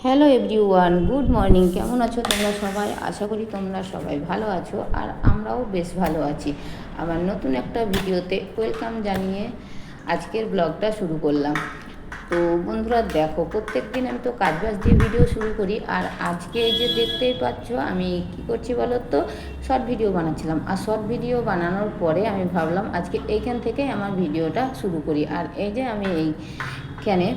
Hello everyone, good morning. কেমন আছো তোমরা সবাই? আশা করি তোমরা সবাই ভালো আছো, আর আমরাও বেশ ভালো আছি। আবার নতুন একটা ভিডিওতে ওয়েলকাম জানিয়ে আজকের ব্লগটা শুরু করলাম। তো বন্ধুরা দেখো, প্রত্যেক দিন আমি তো কাজবাজ দিয়ে ভিডিও শুরু করি, আর আজকে এই যে দেখতেই পাচ্ছ আমি কি করছি বলো তো, শর্ট ভিডিও বানাচ্ছিলাম। আর শর্ট ভিডিও বানানোর পরে আমি ভাবলাম আজকে এইখান থেকে আমার ভিডিওটা শুরু করি। আর এই যে আমি এইখানে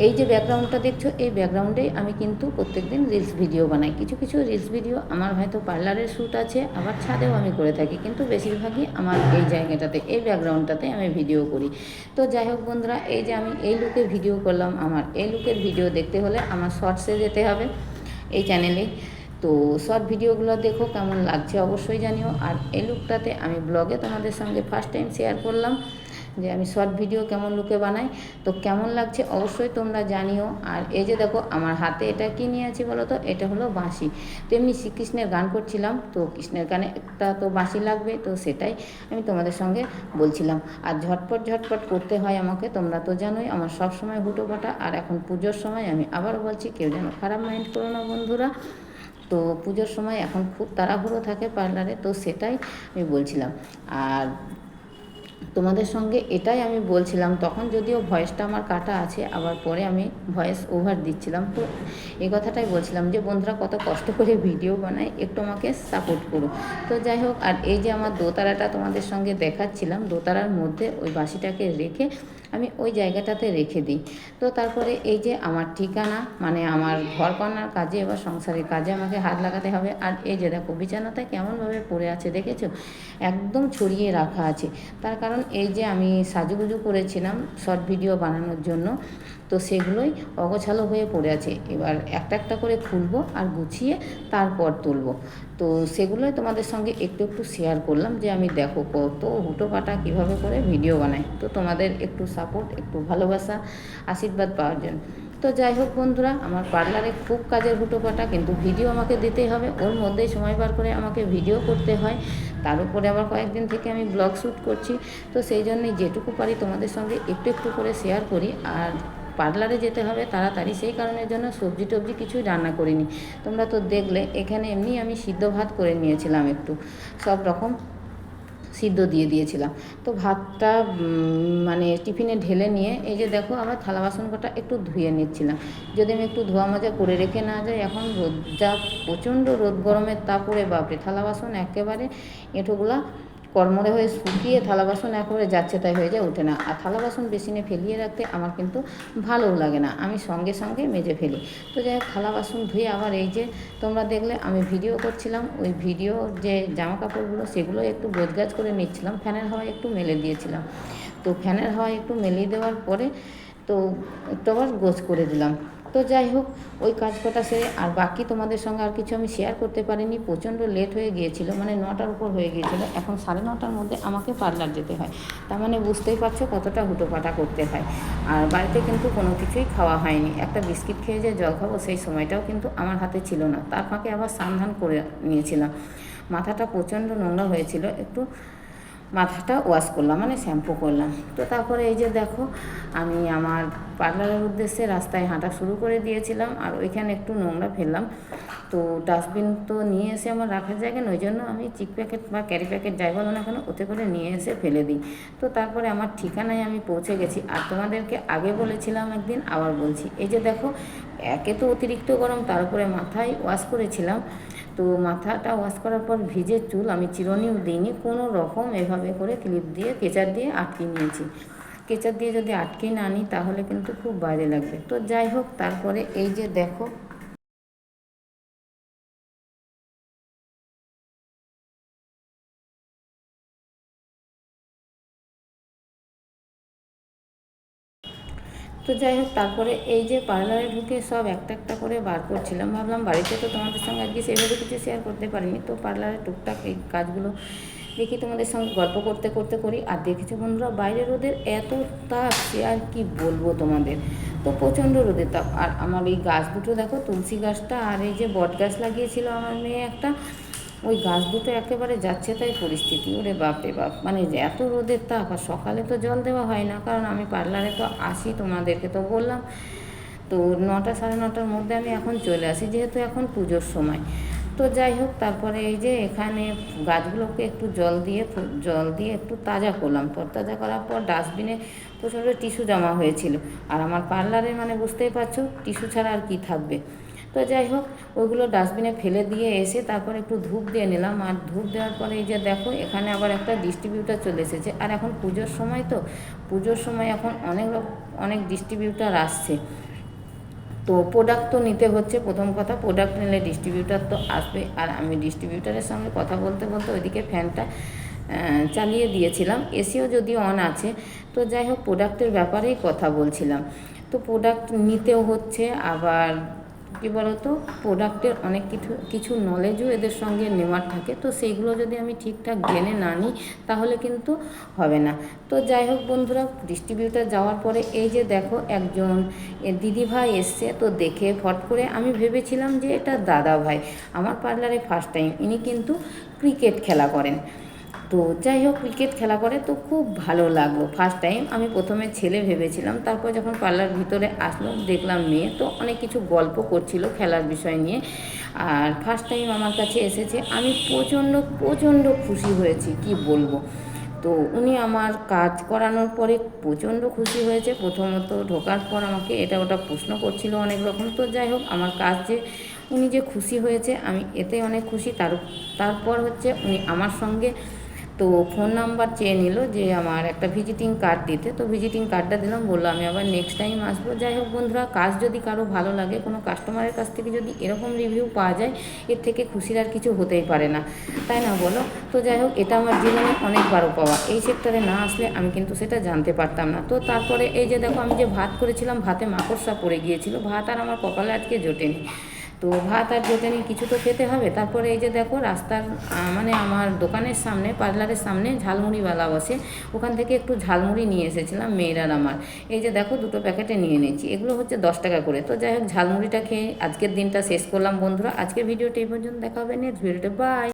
এই যে ব্যাকগ্রাউন্ডটা দেখছো, এই ব্যাকগ্রাউন্ডেই আমি কিন্তু প্রত্যেকদিন রিলস ভিডিও বানাই। কিছু কিছু রিলস ভিডিও আমার হয়তো পার্লারের শ্যুট আছে, আবার ছাদেও আমি করে থাকি, কিন্তু বেশিরভাগই আমার এই জায়গাটাতে, এই ব্যাকগ্রাউন্ডটাতে আমি ভিডিও করি। তো যাই হোক বন্ধুরা, এই যে আমি এই লুকে ভিডিও করলাম, আমার এই লুকের ভিডিও দেখতে হলে আমার শর্টসে যেতে হবে এই চ্যানেলে। তো শর্ট ভিডিওগুলো দেখো, কেমন লাগছে অবশ্যই জানিও। আর এই লুকটাতে আমি ব্লগে তোমাদের সঙ্গে ফার্স্ট টাইম শেয়ার করলাম যে আমি শর্ট ভিডিও কেমন লুকে বানাই। তো কেমন লাগছে অবশ্যই তোমরা জানিও। আর এই যে দেখো আমার হাতে এটা কি নিয়ে আছি বলো তো, এটা হলো বাঁশি। তো এমনি শ্রীকৃষ্ণের গান করছিলাম, তো কৃষ্ণের গানে একটা তো বাঁশি লাগবে, তো সেটাই আমি তোমাদের সঙ্গে বলছিলাম। আর ঝটপট ঝটপট করতে হয় আমাকে, তোমরা তো জানোই আমার সব সময় হুটোপাটা। আর এখন পুজোর সময়, আমি আবারও বলছি, কেউ যেন খারাপ মাইন্ড করো না বন্ধুরা। তো পুজোর সময় এখন খুব তাড়াহুড়ো থাকে পার্লারে, তো সেটাই আমি বলছিলাম। আর তোমাদের সঙ্গে এটাই আমি বলছিলাম, তখন যদিও ভয়েসটা আমার কাটা আছে, আবার পরে আমি ভয়েস ওভার দিচ্ছিলাম। তো এই কথাটাই বলছিলাম যে বন্ধুরা কত কষ্ট করে ভিডিও বানায়, একটু আমাকে সাপোর্ট করো। তো যাই হোক, আর এই যে আমার দোতারাটা তোমাদের সঙ্গে দেখাচ্ছিলাম, দোতারার মধ্যে ওই বাঁশিটাকে রেখে আমি ওই জায়গাটাতে রেখে দিই। তো তারপরে এই যে আমার ঠিকানা, মানে আমার ঘর করার কাজে বা সংসারের কাজে আমাকে হাত লাগাতে হবে। আর এই যে দেখো বিছানাতে কেমনভাবে পড়ে আছে দেখেছো, একদম ছড়িয়ে রাখা আছে। তার কারণ এই যে আমি সাজুগুজু করেছিলাম শর্ট ভিডিও বানানোর জন্য, তো সেগুলোই অগোছালো হয়ে পড়ে আছে। এবার একটা একটা করে খুলবো আর গুছিয়ে তারপর তুলবো। তো সেগুলোই তোমাদের সঙ্গে একটু একটু শেয়ার করলাম, যে আমি দেখো কত হুটোপাটা কীভাবে করে ভিডিও বানাই। তো তোমাদের একটু সাপোর্ট, একটু ভালোবাসা, আশীর্বাদ পাওয়ার জন্য। তো যাই হোক বন্ধুরা, আমার পার্লারে খুব কাজের হুটোপাটা, কিন্তু ভিডিও আমাকে দিতেই হবে, ওর মধ্যেই সময় বার করে আমাকে ভিডিও করতে হয়। তার উপরে আবার কয়েকদিন থেকে আমি ব্লগ শ্যুট করছি। তো সেই জন্যই যেটুকু পারি তোমাদের সঙ্গে একটু একটু করে শেয়ার করি। আর পার্লারে যেতে হবে তাড়াতাড়ি, সেই কারণের জন্য সবজি টবজি কিছুই রান্না করিনি। তোমরা তো দেখলে এখানে এমনি আমি সিদ্ধ ভাত করে নিয়েছিলাম, একটু সব রকম সিদ্ধ দিয়ে দিয়েছিলাম। তো ভাতটা মানে টিফিনে ঢেলে নিয়ে এই যে দেখো আবার থালা বাসন কটা একটু ধুয়ে নিচ্ছিলাম। যদি আমি একটু ধোয়া মাজা করে রেখে না যাই, এখন রোদ যা প্রচণ্ড রোদ, গরমের তাপরে বাপরে থালা বাসন একেবারে এঁঠোগুলা কড়মড়ে হয়ে শুকিয়ে থালা বাসন একেবারে যাচ্ছে তাই হয়ে যায়, ওঠে না। আর থালা বাসন বেসিনে ফেলিয়ে রাখতে আমার কিন্তু ভালোও লাগে না, আমি সঙ্গে সঙ্গে মেজে ফেলি। তো যাই হোক থালা বাসন ধুয়ে আবার এই যে তোমরা দেখলে আমি ভিডিও করছিলাম, ওই ভিডিও যে জামা কাপড়গুলো সেগুলো একটু গোছগাছ করে নিচ্ছিলাম, ফ্যানের হাওয়ায় একটু মেলে দিয়েছিলাম। তো ফ্যানের হাওয়ায় একটু মেলে দেওয়ার পরে তো একটু আবার গোছ করে দিলাম। তো যাই হোক ওই কাজ কটা সেরে, আর বাকি তোমাদের সঙ্গে আর কিছু আমি শেয়ার করতে পারিনি, প্রচণ্ড লেট হয়ে গিয়েছিল, মানে 9টার উপর হয়ে গিয়েছিলো। এখন 9:30টার মধ্যে আমাকে পার্লার যেতে হয়, তার মানে বুঝতেই পারছো কতটা হুটোপাটা করতে হয়। আর বাড়িতে কিন্তু কোনো কিছুই খাওয়া হয়নি, একটা বিস্কিট খেয়ে যে জল খাবো সেই সময়টাও কিন্তু আমার হাতে ছিল না। তার ফাঁকে আবার স্নান করে নিয়েছিলাম, মাথাটা প্রচণ্ড নোংরা হয়েছিল, একটু মাথাটা ওয়াশ করলাম, মানে শ্যাম্পু করলাম। তো তারপরে এই যে দেখো আমি আমার পার্লারের উদ্দেশ্যে রাস্তায় হাঁটা শুরু করে দিয়েছিলাম, আর ওইখানে একটু নোংরা ফেললাম। তো ডাস্টবিন তো নিয়ে এসে আমার রাখার জায়গা নয়, ওই জন্য আমি চিক প্যাকেট বা ক্যারি প্যাকেট যাই বলো না কেন ওতে করে নিয়ে এসে ফেলে দিই। তো তারপরে আমার ঠিকানায় আমি পৌঁছে গেছি। আর তোমাদেরকে আগে বলেছিলাম একদিন, আবার বলছি, এই যে দেখো একে তো অতিরিক্ত গরম, তার উপরে মাথায় ওয়াশ করেছিলাম। তো মাথাটা ওয়াশ করার পর ভিজে চুল, আমি চিরুনিও দিইনি, কোনো রকম এভাবে করে ক্লিপ দিয়ে কেচার দিয়ে আটকে নিয়েছি। কেচার দিয়ে যদি আটকে না নিই তাহলে কিন্তু খুব বাজে লাগবে। তো যাই হোক তারপরে এই যে দেখো তো যাই হোক তারপরে এই যে পার্লারে ঢুকে সব একটা একটা করে বার করছিলাম, ভাবলাম বাড়িতে তো তোমাদের সঙ্গে আজকে সেভাবে কিছু শেয়ার করতে পারিনি, তো পার্লারে টুকটাক এই কাজগুলো দেখি তোমাদের সঙ্গে গল্প করতে করতে করি। আর দেখেছো বন্ধুরা বাইরে রোদের এত তাপ, সে আর কি বলবো তোমাদের। তো প্রচণ্ড রোদের তাপ। আর আমার এই গাছ দুটো দেখো, তুলসী গাছটা আর এই যে বট গাছ লাগিয়েছিল আমার মেয়ে একটা, ওই গাছ দুটো একেবারে যাচ্ছে তাই পরিস্থিতি। ওরে বাপ রে বাপ, মানে এত রোদের তাপ। আর সকালে তো জল দেওয়া হয় না, কারণ আমি পার্লারে তো আসি, তোমাদেরকে তো বললাম। তো 9টা সাড়ে 9টার মধ্যে আমি এখন চলে আসি, যেহেতু এখন পুজোর সময়। তো যাই হোক, তারপরে এই যে এখানে গাছগুলোকে একটু জল দিয়ে একটু তাজা করলাম। তাজা করার পর ডাস্টবিনে প্রচণ্ড টিস্যু জমা হয়েছিল, আর আমার পার্লারে মানে বুঝতেই পারছো টিস্যু ছাড়া আর কি থাকবে। তো যাই হোক, ওইগুলো ডাস্টবিনে ফেলে দিয়ে এসে তারপর একটু ধূপ দিয়ে নিলাম। আর ধূপ দেওয়ার পরে এই যে দেখো এখানে আবার একটা ডিস্ট্রিবিউটার চলে এসেছে। আর এখন পুজোর সময়, তো পুজোর সময় এখন অনেক ডিস্ট্রিবিউটার আসছে। তো প্রোডাক্ট তো নিতে হচ্ছে, প্রথম কথা প্রোডাক্ট নিলে ডিস্ট্রিবিউটার তো আসবে। আর আমি ডিস্ট্রিবিউটারের সঙ্গে কথা বলতে বলতে ওইদিকে ফ্যানটা চালিয়ে দিয়েছিলাম, এসিও যদি অন আছে। তো যাই হোক, প্রোডাক্টের ব্যাপারেই কথা বলছিলাম। তো প্রোডাক্ট নিতেও হচ্ছে, আবার কী বলতো, প্রোডাক্টের অনেক কিছু নলেজও এদের সঙ্গে নেওয়ার থাকে। তো সেইগুলো যদি আমি ঠিকঠাক জেনে না নিই তাহলে কিন্তু হবে না। তো যাই হোক বন্ধুরা, ডিস্ট্রিবিউটার যাওয়ার পরে এই যে দেখো একজন দিদিভাই এসছে। তো দেখে ফট করে আমি ভেবেছিলাম যে এটা দাদা ভাই, আমার পার্লারে ফার্স্ট টাইম। ইনি কিন্তু ক্রিকেট খেলা করেন। তো যাই হোক, ক্রিকেট খেলা করে, তো খুব ভালো লাগলো। ফার্স্ট টাইম আমি প্রথমে ছেলে ভেবেছিলাম, তারপর যখন পার্লার ভিতরে আসলো দেখলাম মেয়ে। তো অনেক কিছু গল্প করছিল খেলার বিষয় নিয়ে। আর ফার্স্ট টাইম আমার কাছে এসেছে, আমি প্রচণ্ড খুশি হয়েছি, কি বলবো। তো উনি আমার কাজ করানোর পরে প্রচণ্ড খুশি হয়েছে। প্রথমত ঢোকার পর আমাকে এটা ওটা প্রশ্ন করছিল অনেক রকম। তো যাই হোক, আমার কাজ যে উনি যে খুশি হয়েছে আমি এতে অনেক খুশি। তারপর হচ্ছে উনি আমার সঙ্গে তো ফোন নাম্বার চেয়ে নিল যে আমার একটা ভিজিটিং কার্ড দিতে। তো ভিজিটিং কার্ডটা দিলাম, বললো আমি আবার নেক্সট টাইম আসবো। যাই হোক বন্ধুরা, কাজ যদি কারো ভালো লাগে, কোনো কাস্টমারের কাছ থেকে যদি এরকম রিভিউ পাওয়া যায়, এর থেকে খুশির আর কিছু হতেই পারে না, তাই না বলো? তো যাই হোক, এটা আমার জীবনে অনেকবারও পাওয়া। এই সেক্টরে না আসলে আমি কিন্তু সেটা জানতে পারতাম না। তো তারপরে এই যে দেখো, আমি যে ভাত করেছিলাম, ভাতে মাকড়সা পড়ে গিয়েছিল। ভাত আর আমার কপালে আজকে জোটেনি। তো ভাত আর জোটেনি, কিছু তো খেতে হবে। তারপরে এই যে দেখো রাস্তার মানে আমার দোকানের সামনে, পার্লারের সামনে ঝালমুড়িওয়ালা বসে, ওখান থেকে একটু ঝালমুড়ি নিয়ে এসেছিলাম মেয়েরার আমার। এই যে দেখো 2টো প্যাকেটে নিয়ে নিয়েছি, এগুলো হচ্ছে 10 টাকা করে। তো যাই হোক, ঝালমুড়িটা খেয়ে আজকের দিনটা শেষ করলাম বন্ধুরা। আজকের ভিডিওটা এই পর্যন্ত, দেখা হবে নেক্সট ভিডিওতে, বাই।